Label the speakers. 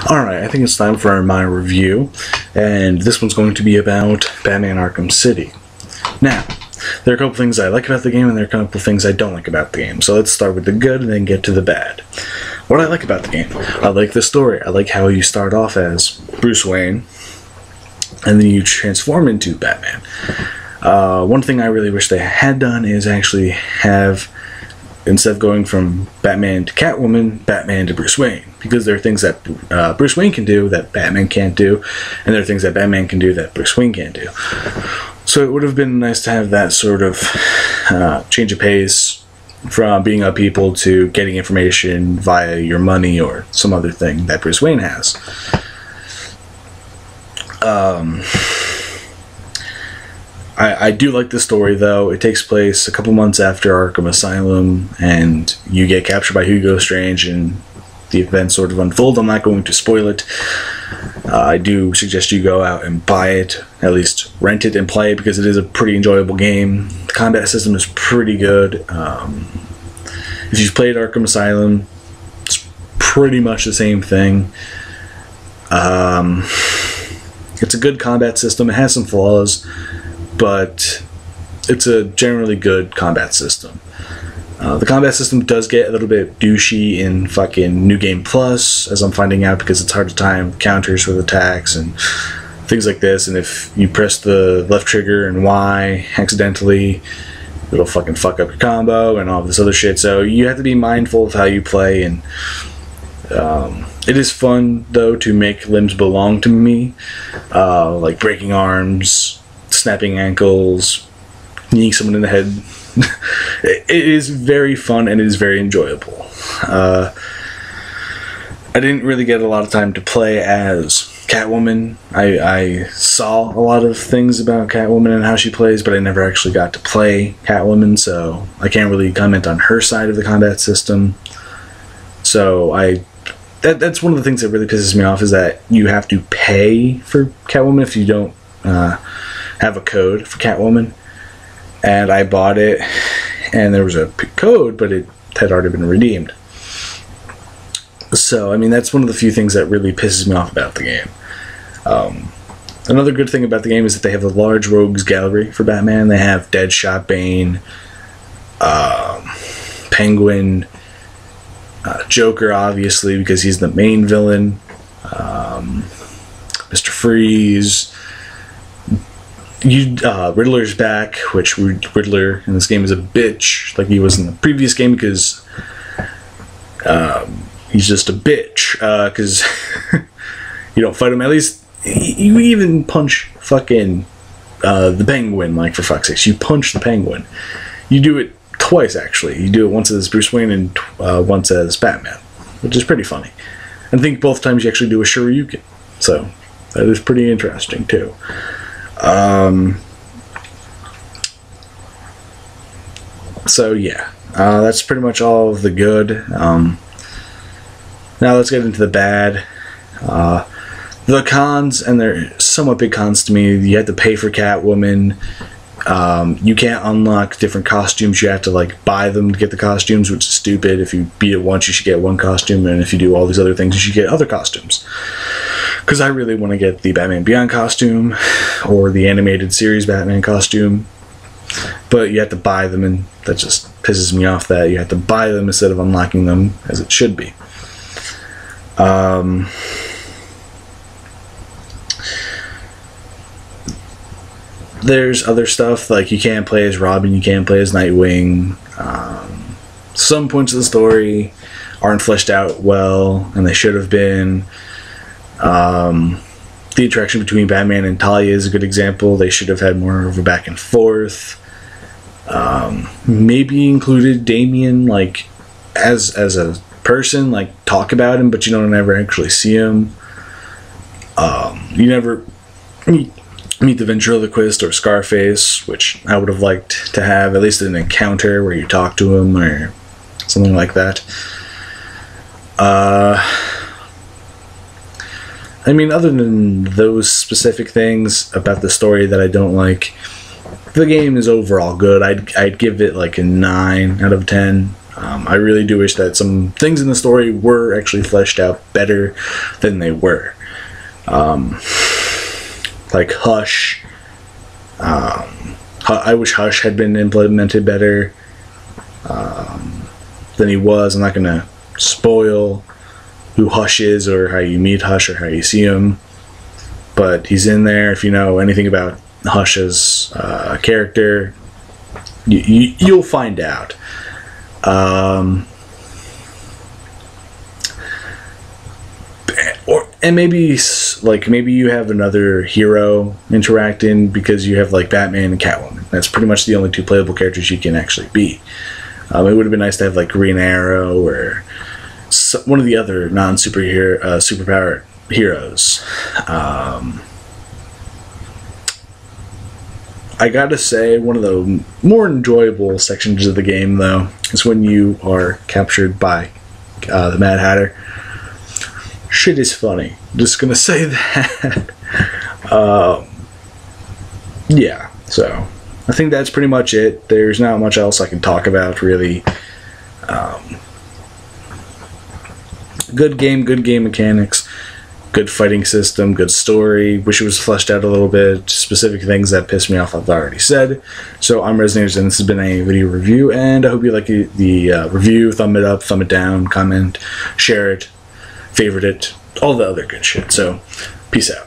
Speaker 1: Alright, I think it's time for my review, and this one's going to be about Batman Arkham City. Now, there are a couple things I like about the game, and there are a couple things I don't like about the game, so let's start with the good and then get to the bad. What I like about the game: I like the story. I like how you start off as Bruce Wayne, and then you transform into Batman. One thing I really wish they had done is actually have, instead of going from Batman to Catwoman, Batman to Bruce Wayne. Because there are things that Bruce Wayne can do that Batman can't do, and there are things that Batman can do that Bruce Wayne can't do. So it would have been nice to have that sort of change of pace from being up people to getting information via your money or some other thing that Bruce Wayne has. I do like the story, though. It takes place a couple months after Arkham Asylum, and you get captured by Hugo Strange, and the events sort of unfold. I'm not going to spoil it. I do suggest you go out and buy it, at least rent it and play it, because it is a pretty enjoyable game. The combat system is pretty good. If you've played Arkham Asylum, it's pretty much the same thing. It's a good combat system. It has some flaws, but it's a generally good combat system. The combat system does get a little bit douchey in fucking New Game Plus, as I'm finding out, because it's hard to time counters with attacks and things like this, and if you press the left trigger and Y accidentally, it'll fucking fuck up your combo and all this other shit, so you have to be mindful of how you play, and it is fun, though, to make limbs belong to me, like breaking arms, snapping ankles, kneeing someone in the head. It is very fun and it is very enjoyable. I didn't really get a lot of time to play as Catwoman. I saw a lot of things about Catwoman and how she plays, but I never actually got to play Catwoman, so I can't really comment on her side of the combat system. So that's one of the things that really pisses me off, is that you have to pay for Catwoman if you don't have a code for Catwoman. And I bought it, and there was a code, but it had already been redeemed. So, I mean, that's one of the few things that really pisses me off about the game. Another good thing about the game is that they have a large rogues gallery for Batman. They have Deadshot, Bane, Penguin, Joker, obviously, because he's the main villain, Mr. Freeze. Riddler's back, which Riddler in this game is a bitch, like he was in the previous game, because he's just a bitch, because you don't fight him. At least you even punch fucking the Penguin, like, for fuck's sake, you punch the Penguin. You do it twice, actually. You do it once as Bruce Wayne and once as Batman, which is pretty funny. I think both times you actually do a Shoryuken, so that is pretty interesting too. So yeah, that's pretty much all of the good. Now let's get into the bad. The cons, and they're somewhat big cons to me. You have to pay for Catwoman. You can't unlock different costumes. You have to, like, buy them to get the costumes, which is stupid. If you beat it once, you should get one costume, and if you do all these other things, you should get other costumes. Because I really want to get the Batman Beyond costume, or the animated series Batman costume, but you have to buy them, and that just pisses me off that you have to buy them instead of unlocking them, as it should be. There's other stuff, like you can't play as Robin, you can't play as Nightwing. Some points of the story aren't fleshed out well, and they should have been. The interaction between Batman and Talia is a good example. They should have had more of a back and forth. Maybe included Damian, like, as a person, like, talk about him, but you don't ever actually see him. You never meet the ventriloquist or Scarface, which I would have liked to have at least an encounter where you talk to him or something like that. I mean, other than those specific things about the story that I don't like, the game is overall good. I'd give it like a 9 out of 10. I really do wish that some things in the story were actually fleshed out better than they were. Like Hush. I wish Hush had been implemented better than he was. I'm not going to spoil who Hush is or how you meet Hush or how you see him, but he's in there. If you know anything about Hush's character, you'll find out. And maybe you have another hero interacting, because you have like Batman and Catwoman. That's pretty much the only two playable characters you can actually be. It would have been nice to have like Green Arrow or one of the other superpower heroes. I gotta say, one of the more enjoyable sections of the game, though, is when you are captured by the Mad Hatter. Shit is funny. Just gonna say that. Yeah, so I think that's pretty much it. There's not much else I can talk about, really. Good game mechanics, good fighting system, good story. Wish it was fleshed out a little bit. Specific things that pissed me off I've already said. So I'm Resonators, and this has been a video review, and I hope you like the review. Thumb it up, thumb it down, comment, share it, favorite it, all the other good shit. So, peace out.